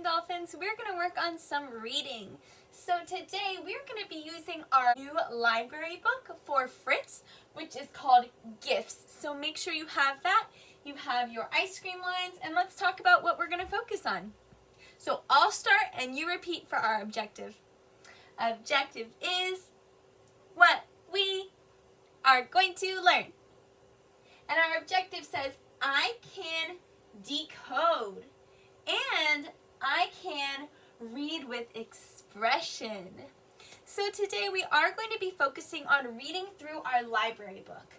Reading Dolphins, we're going to work on some reading. So today we're going to be using our new library book for Fritz, which is called Gifts. So make sure you have that. You have your ice cream lines, and let's talk about what we're going to focus on. So I'll start and you repeat for our objective. Objective is what we are going to learn. And our objective says, I can decode and I can read with expression. So today we are going to be focusing on reading through our library book.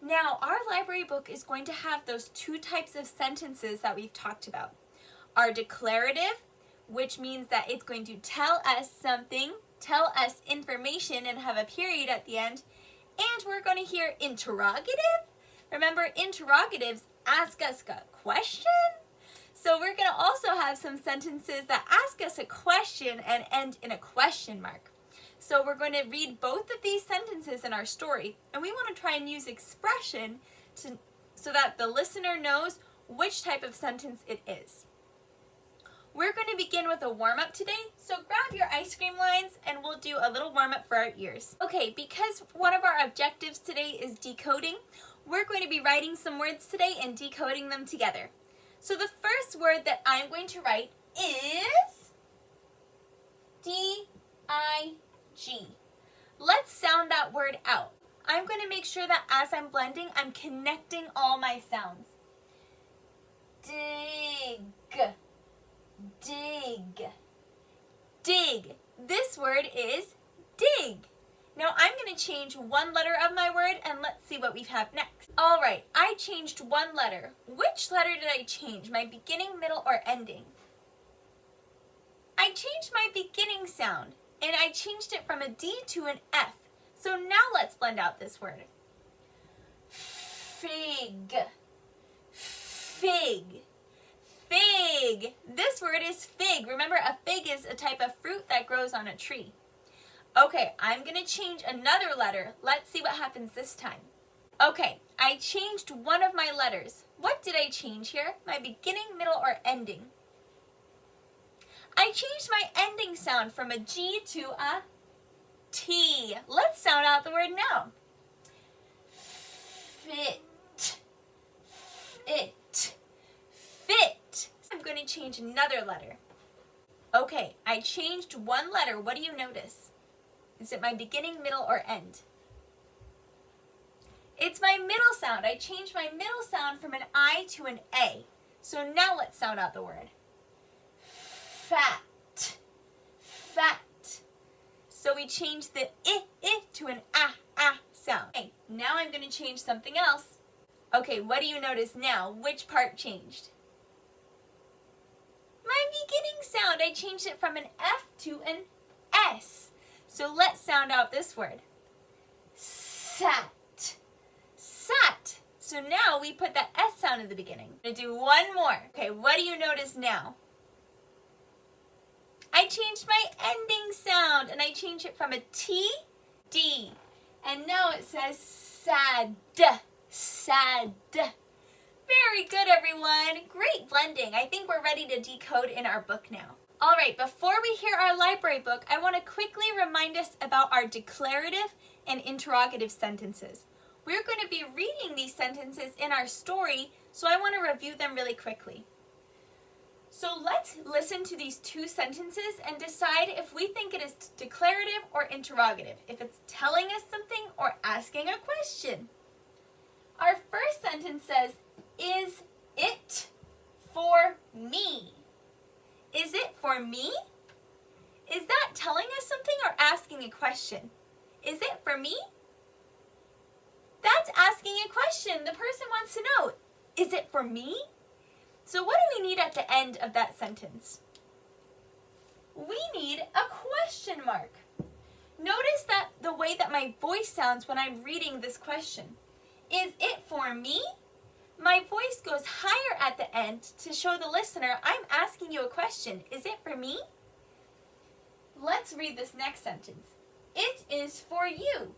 Now, our library book is going to have those two types of sentences that we've talked about. Our declarative, which means that it's going to tell us something, tell us information, and have a period at the end. And we're going to hear interrogative. Remember, interrogatives ask us a question. So we're going to also have some sentences that ask us a question and end in a question mark. So we're going to read both of these sentences in our story, and we want to try and use expression so that the listener knows which type of sentence it is. We're going to begin with a warm-up today, so grab your ice cream lines and we'll do a little warm-up for our ears. Okay, because one of our objectives today is decoding, we're going to be writing some words today and decoding them together. So the first word that I'm going to write is D-I-G. Let's sound that word out. I'm going to make sure that as I'm blending, I'm connecting all my sounds. Dig. Dig. Dig. This word is dig. Now I'm going to change one letter of my word and let's see what we have next. Alright, I changed one letter. Which letter did I change? My beginning, middle, or ending? I changed my beginning sound and I changed it from a D to an F. So now let's blend out this word. Fig. Fig. Fig. This word is fig. Remember, a fig is a type of fruit that grows on a tree. Okay, I'm going to change another letter. Let's see what happens this time. Okay, I changed one of my letters. What did I change here? My beginning, middle, or ending? I changed my ending sound from a G to a T. Let's sound out the word now. Fit. Fit. Fit. I'm going to change another letter. Okay, I changed one letter. What do you notice? Is it my beginning, middle, or end? It's my middle sound. I changed my middle sound from an I to an A. So now let's sound out the word. Fat. Fat. So we changed the I to an ah sound. Okay, now I'm going to change something else. Okay, what do you notice now? Which part changed? My beginning sound. I changed it from an F to an S. So let's sound out this word. Sat. Sat. So now we put that S sound in the beginning. I'm going to do one more. Okay, what do you notice now? I changed my ending sound and I changed it from a T, D. And now it says sad. Sad. Very good, everyone. Great blending. I think we're ready to decode in our book now. All right, before we hear our library book, I want to quickly remind us about our declarative and interrogative sentences. We're going to be reading these sentences in our story, so I want to review them really quickly. So let's listen to these two sentences and decide if we think it is declarative or interrogative, if it's telling us something or asking a question. Our first sentence says, is it for me? Is it for me? Is that telling us something or asking a question? Is it for me? That's asking a question. The person wants to know, is it for me? So what do we need at the end of that sentence? We need a question mark. Notice that the way that my voice sounds when I'm reading this question. Is it for me? My voice goes higher at the end to show the listener I'm asking you a question. Is it for me? Let's read this next sentence. It is for you.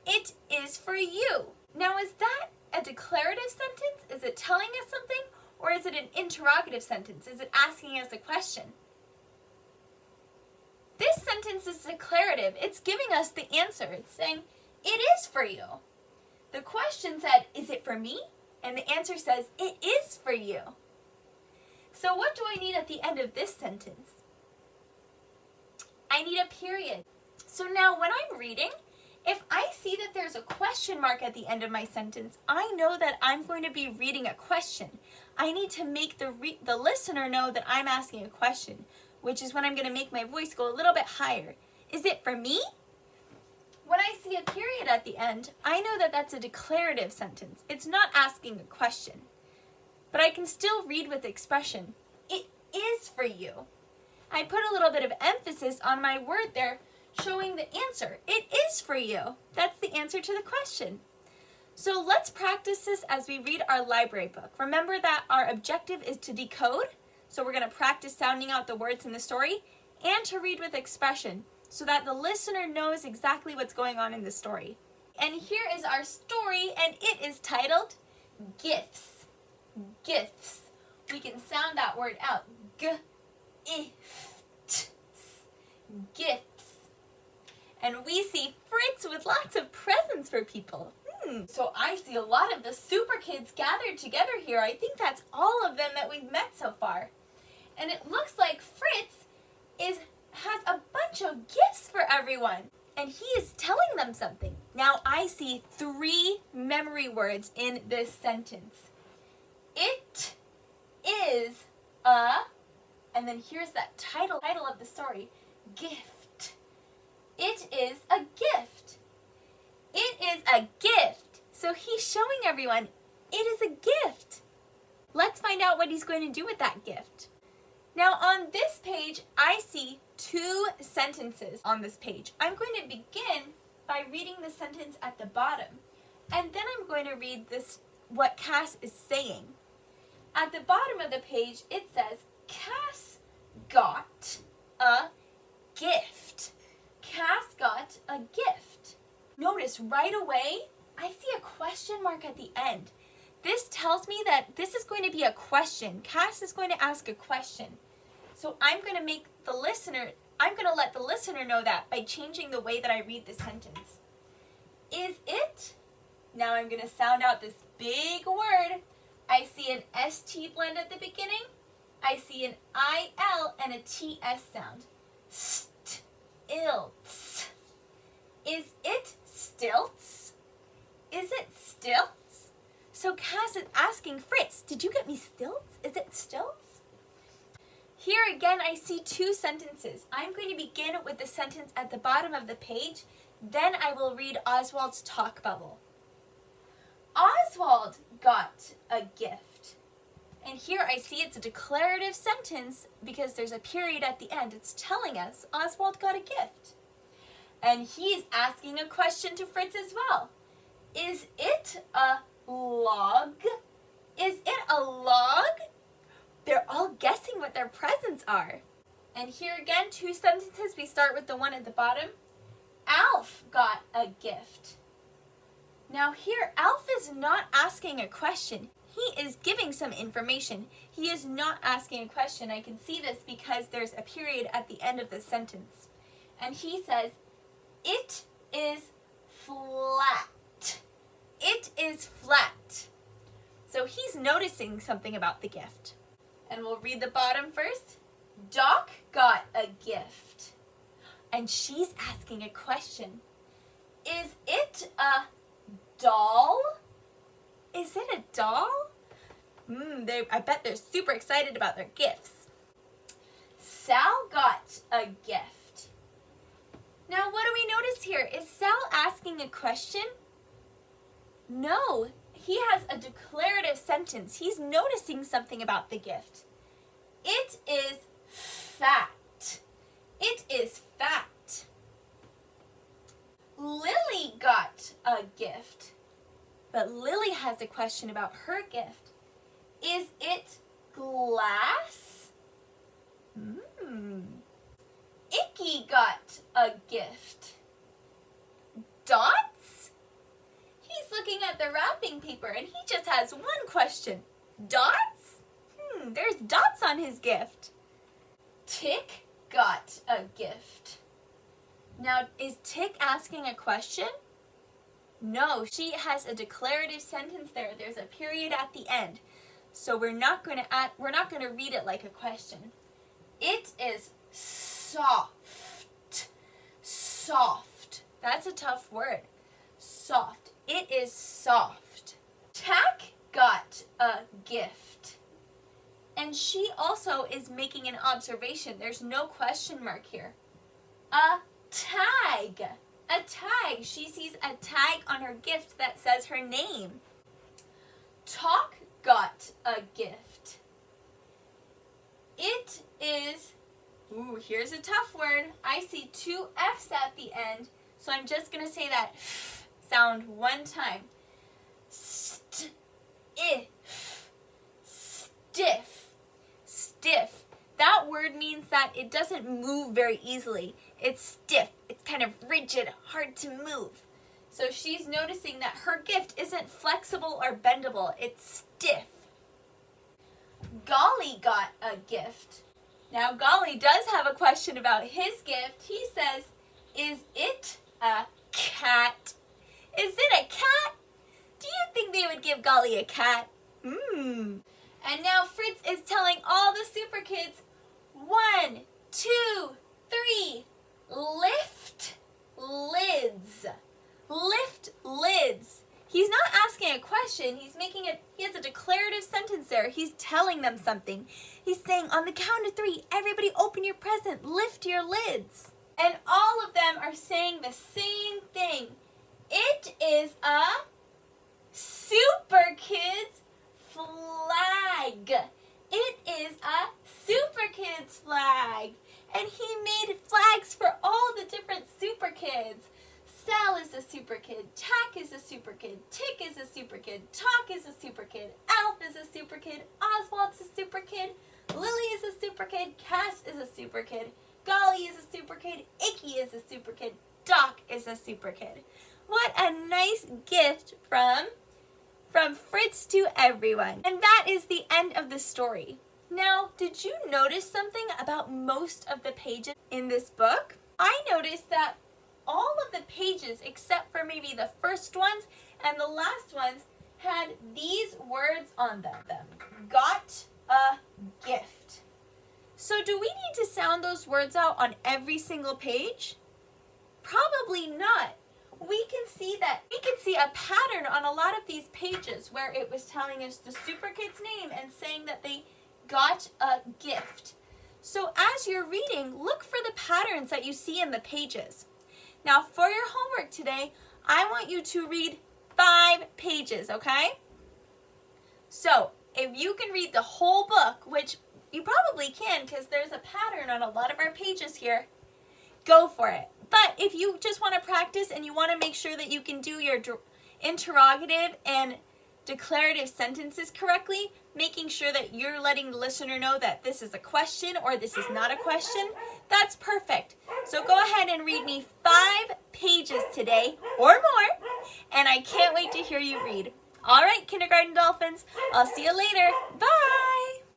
It is for you. Now, is that a declarative sentence? Is it telling us something? Or is it an interrogative sentence? Is it asking us a question? This sentence is declarative. It's giving us the answer. It's saying, it is for you. The question said, is it for me? And the answer says, it is for you. So what do I need at the end of this sentence? I need a period. So now when I'm reading, if I see that there's a question mark at the end of my sentence, I know that I'm going to be reading a question. I need to make the listener know that I'm asking a question, which is when I'm going to make my voice go a little bit higher. Is it for me? When I see a period at the end, I know that that's a declarative sentence. It's not asking a question. But I can still read with expression. It is for you. I put a little bit of emphasis on my word there, showing the answer. It is for you. That's the answer to the question. So let's practice this as we read our library book. Remember that our objective is to decode. So we're going to practice sounding out the words in the story and to read with expression so that the listener knows exactly what's going on in the story. And here is our story, and it is titled Gifts. Gifts. We can sound that word out. G-I-F-T. Gifts. And we see Fritz with lots of presents for people. So I see a lot of the super kids gathered together here. I think that's all of them that we've met so far. And it looks like Fritz has a bunch of gifts for everyone. And he is telling them something. Now I see 3 memory words in this sentence. It is a, and then here's that title of the story, gift. It is a gift. It is a gift. So he's showing everyone, it is a gift. Let's find out what he's going to do with that gift. Now on this page, I see 2 sentences on this page. I'm going to begin by reading the sentence at the bottom, and then I'm going to read what Cass is saying. At the bottom of the page, it says, Cass got a gift. Cass got a gift. Notice right away, I see a question mark at the end. This tells me that this is going to be a question. Cass is going to ask a question. So I'm going to let the listener know that by changing the way that I read the sentence. Is it? Now I'm going to sound out this big word. I see an ST blend at the beginning. I see an IL and a TS sound. Stilts. Is it stilts? Is it stilts? So Cass is asking Fritz, did you get me stilts? Is it stilts? Here again, I see 2 sentences. I'm going to begin with the sentence at the bottom of the page. Then I will read Oswald's talk bubble. Oswald got a gift. And here I see it's a declarative sentence because there's a period at the end. It's telling us Oswald got a gift. And he's asking a question to Fritz as well. Is it a log? Is it a log? They're all guessing what their presents are. And here again, 2 sentences. We start with the one at the bottom. Alf got a gift. Now here, Alf is not asking a question. He is giving some information. He is not asking a question. I can see this because there's a period at the end of the sentence. And he says, it is flat. It is flat. So he's noticing something about the gift. And we'll read the bottom first. Doc got a gift. And she's asking a question. Is it a doll? Is it a doll? I bet they're super excited about their gifts. Sal got a gift. Now what do we notice here? Is Sal asking a question? No, he has a declarative sentence. He's noticing something about the gift. It is fat. It is fat. Lily got a gift. But Lily has a question about her gift. Is it glass? Icky got a gift. Dots? He's looking at the wrapping paper and he just has one question. Dots? There's dots on his gift. Tick got a gift. Now, is Tick asking a question? No, she has a declarative sentence there. There's a period at the end. So we're not going to read it like a question. It is soft. Soft. That's a tough word. Soft. It is soft. Tack got a gift. And she also is making an observation. There's no question mark here. A tag. A tag. She sees a tag on her gift that says her name. Talk got a gift. It is, here's a tough word. I see 2 F's at the end, so I'm just going to say that sound one time. Stiff. Stiff. Stiff. That word means that it doesn't move very easily. It's stiff. It's kind of rigid, hard to move. So she's noticing that her gift isn't flexible or bendable. It's stiff. Golly got a gift. Now Golly does have a question about his gift. He says, is it a cat? Is it a cat? Do you think they would give Golly a cat? And now Fritz is telling all the super kids, 1, 2, 3, lift lids. Lift lids. He's not asking a question. He has a declarative sentence there. He's telling them something. He's saying, on the count of 3, everybody open your present. Lift your lids. And all of them are saying the same thing. It is a Super Kids flag. It is a Super Kids flag. And he made flags for all the different Super Kids. Sal is a super kid, Tack is a super kid, Tick is a super kid, Talk is a super kid, Alf is a super kid, Oswald's a super kid, Lily is a super kid, Cass is a super kid, Golly is a super kid, Icky is a super kid, Doc is a super kid. What a nice gift from Fritz to everyone. And that is the end of the story. Now, did you notice something about most of the pages in this book? I noticed that all of the pages, except for maybe the first ones and the last ones, had these words on them. Got a gift. So do we need to sound those words out on every single page? Probably not. We can see a pattern on a lot of these pages where it was telling us the super kid's name and saying that they got a gift. So as you're reading, look for the patterns that you see in the pages. Now, for your homework today, I want you to read 5 pages, okay? So, if you can read the whole book, which you probably can because there's a pattern on a lot of our pages here, go for it. But if you just want to practice and you want to make sure that you can do your interrogative and declarative sentences correctly, making sure that you're letting the listener know that this is a question or this is not a question, that's perfect. So go ahead and read me 5 pages today or more, and I can't wait to hear you read. All right, Kindergarten Dolphins, I'll see you later. Bye!